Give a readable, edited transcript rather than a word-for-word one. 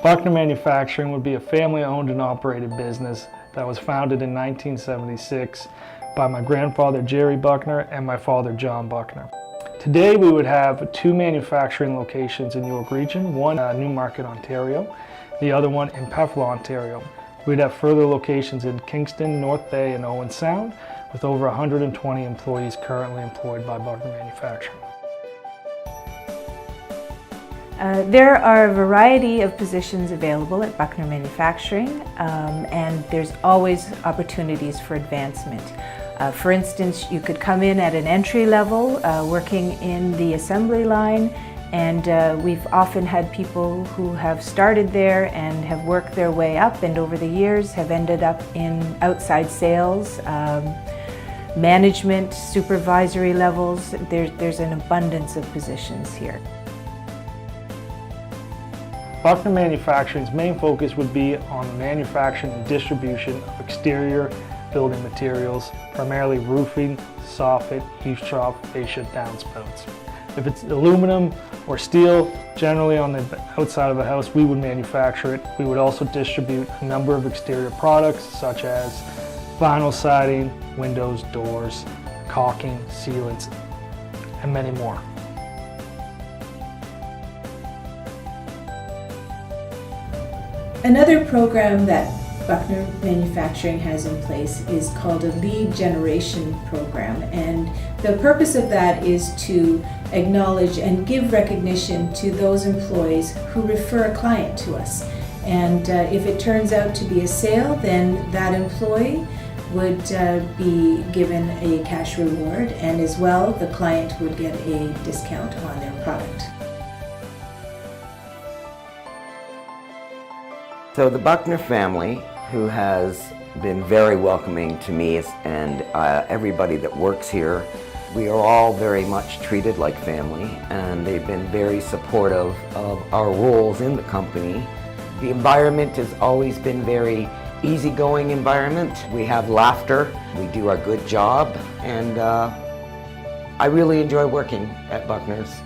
Buchner Manufacturing would be a family-owned and operated business that was founded in 1976 by my grandfather Jerry Buchner and my father John Buchner. Today we would have 2 manufacturing locations in York Region, one in Newmarket, Ontario, the other one in Peffla, Ontario. We'd have further locations in Kingston, North Bay, and Owen Sound, with over 120 employees currently employed by Buchner Manufacturing. There are a variety of positions available at Buchner Manufacturing, and there's always opportunities for advancement. For instance, you could come in at an entry level working in the assembly line, and we've often had people who have started there and have worked their way up, and over the years have ended up in outside sales, management, supervisory levels. There's an abundance of positions here. Buchner Manufacturing's main focus would be on the manufacturing and distribution of exterior building materials, primarily roofing, soffit, eave trough, fascia, downspouts. If it's aluminum or steel, generally on the outside of the house, we would manufacture it. We would also distribute a number of exterior products such as vinyl siding, windows, doors, caulking, sealants, and many more. Another program that Buchner Manufacturing has in place is called a lead generation program, and the purpose of that is to acknowledge and give recognition to those employees who refer a client to us. And if it turns out to be a sale, then that employee would be given a cash reward, and as well the client would get a discount on their product. So the Buchner family, who has been very welcoming to me and everybody that works here, we are all very much treated like family, and they've been very supportive of our roles in the company. The environment has always been very easygoing environment. We have laughter, we do our good job, and I really enjoy working at Buchner's.